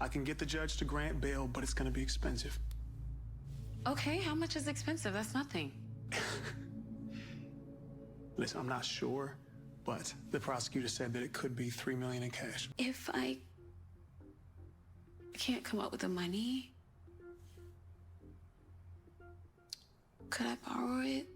I can get the judge to grant bail, but it's going to be expensive. Okay, how much is expensive? That's nothing. Listen, I'm not sure, but the prosecutor said that it could be $3 million in cash. If I can't come up with the money, could I borrow it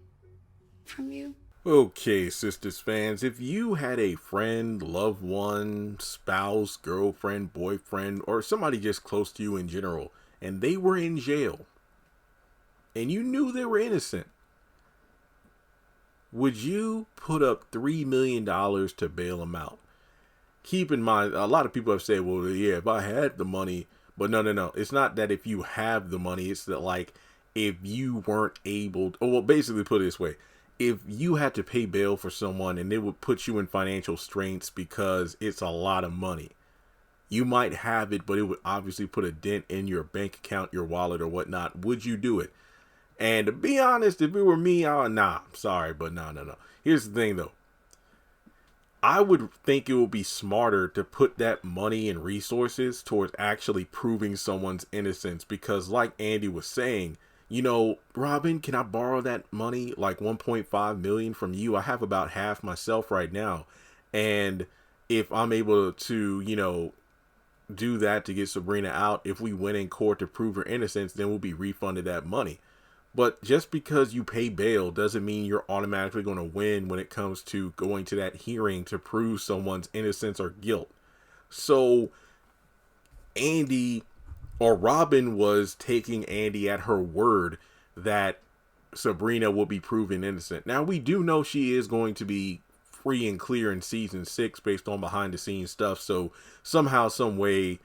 from you? Okay, Sistas fans, if you had a friend, loved one, spouse, girlfriend, boyfriend, or somebody just close to you in general, and they were in jail, and you knew they were innocent, would you put up $3 million to bail them out? Keep in mind, a lot of people have said, well, yeah, if I had the money, but no. It's not that if you have the money, it's that like, if you weren't able, well, basically put it this way. If you had to pay bail for someone and it would put you in financial straits because it's a lot of money, you might have it, but it would obviously put a dent in your bank account, your wallet, or whatnot. Would you do it? And to be honest, if it were me, I'm sorry, but no. Here's the thing, though. I would think it would be smarter to put that money and resources towards actually proving someone's innocence, because like Andy was saying, you know, Robin, can I borrow that money, like 1.5 million from you? I have about half myself right now. And if I'm able to, you know, do that to get Sabrina out, if we win in court to prove her innocence, then we'll be refunded that money. But just because you pay bail doesn't mean you're automatically going to win when it comes to going to that hearing to prove someone's innocence or guilt. So Andy or Robin was taking Andy at her word that Sabrina will be proven innocent. Now, we do know she is going to be free and clear in season 6 based on behind the scenes stuff. So somehow, some way,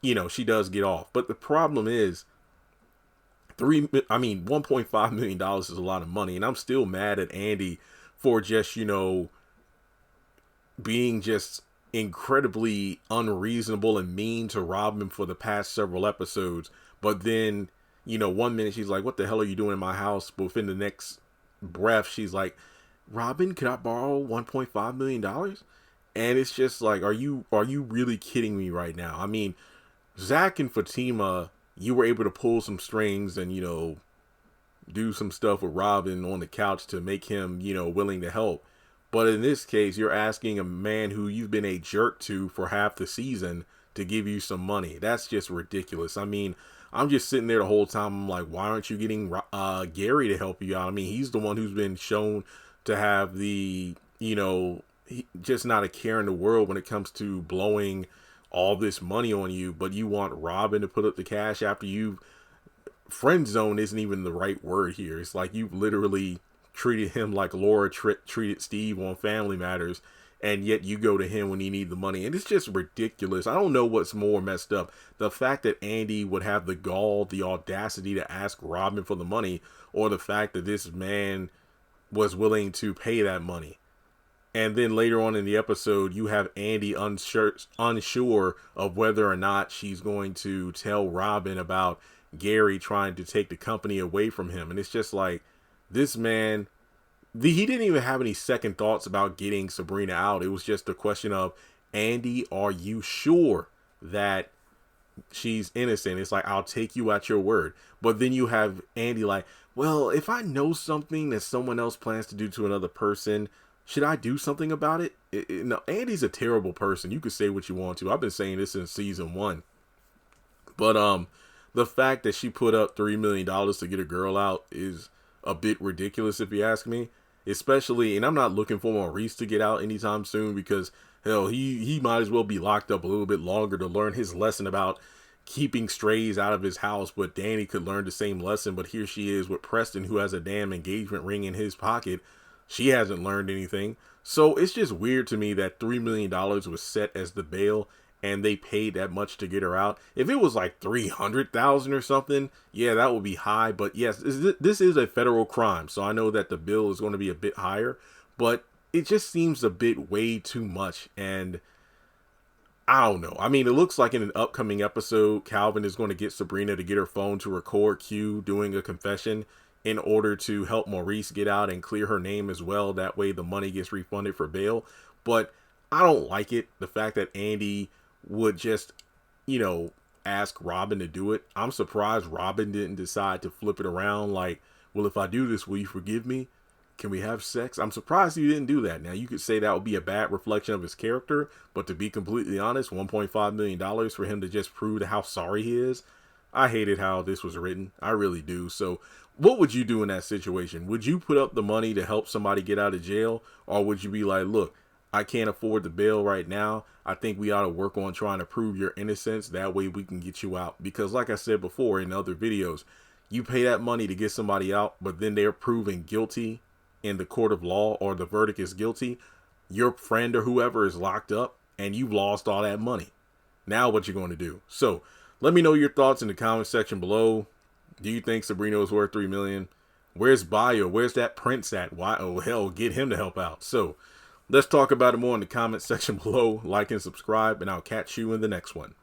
you know, she does get off. But the problem is, $1.5 million is a lot of money. And I'm still mad at Andy for just, you know, being just incredibly unreasonable and mean to Robin for the past several episodes. But then, you know, one minute she's like, what the hell are you doing in my house? But within the next breath, she's like, Robin, can I borrow $1.5 million? And it's just like, are you really kidding me right now? I mean, Zach and Fatima, you were able to pull some strings and, you know, do some stuff with Robin on the couch to make him, you know, willing to help. But in this case, you're asking a man who you've been a jerk to for half the season to give you some money. That's just ridiculous. I mean, I'm just sitting there the whole time. I'm like, why aren't you getting Gary to help you out? I mean, he's the one who's been shown to have the, you know, just not a care in the world when it comes to blowing all this money on you. But you want Robin to put up the cash after you've, friend zone isn't even the right word here. It's like you've literally treated him like Laura treated Steve on Family Matters, and yet you go to him when you need the money. And it's just ridiculous. I don't know what's more messed up. The fact that Andy would have the gall, the audacity to ask Robin for the money, or the fact that this man was willing to pay that money. And then later on in the episode, you have Andy unsure of whether or not she's going to tell Robin about Gary trying to take the company away from him. And it's just like, this man, he didn't even have any second thoughts about getting Sabrina out. It was just a question of, Andy, are you sure that she's innocent? It's like, I'll take you at your word. But then you have Andy like, well, if I know something that someone else plans to do to another person, should I do something about it? No, Andy's a terrible person. You could say what you want to. I've been saying this since season 1. But the fact that she put up $3 million to get a girl out is a bit ridiculous, if you ask me. Especially, and I'm not looking for Maurice to get out anytime soon, because hell, he might as well be locked up a little bit longer to learn his lesson about keeping strays out of his house. But Danny could learn the same lesson, but here she is with Preston, who has a damn engagement ring in his pocket. She hasn't learned anything. So it's just weird to me that $3 million was set as the bail, and they paid that much to get her out. If it was like 300,000 or something, yeah, that would be high. But yes, this is a federal crime, so I know that the bill is going to be a bit higher, but it just seems a bit way too much. And I don't know. I mean, it looks like in an upcoming episode, Calvin is going to get Sabrina to get her phone to record Q doing a confession in order to help Maurice get out and clear her name as well. That way the money gets refunded for bail. But I don't like it. The fact that Andy would just, you know, ask Robin to do it. I'm surprised Robin didn't decide to flip it around like, well, if I do this, will you forgive me? Can we have sex? I'm surprised he didn't do that. Now, you could say that would be a bad reflection of his character, but to be completely honest, $1.5 million for him to just prove how sorry he is, I hated how this was written. I really do. So what would you do in that situation? Would you put up the money to help somebody get out of jail? Or would you be like, look, I can't afford the bail right now. I think we ought to work on trying to prove your innocence. That way we can get you out. Because like I said before in other videos, you pay that money to get somebody out, but then they're proven guilty in the court of law, or the verdict is guilty. Your friend or whoever is locked up and you've lost all that money. Now what you going to do? So let me know your thoughts in the comment section below. Do you think Sabrina is worth $3 million? Where's Bayo? Where's that Prince at? Why? Oh, hell, get him to help out. So let's talk about it more in the comment section below. Like and subscribe, and I'll catch you in the next one.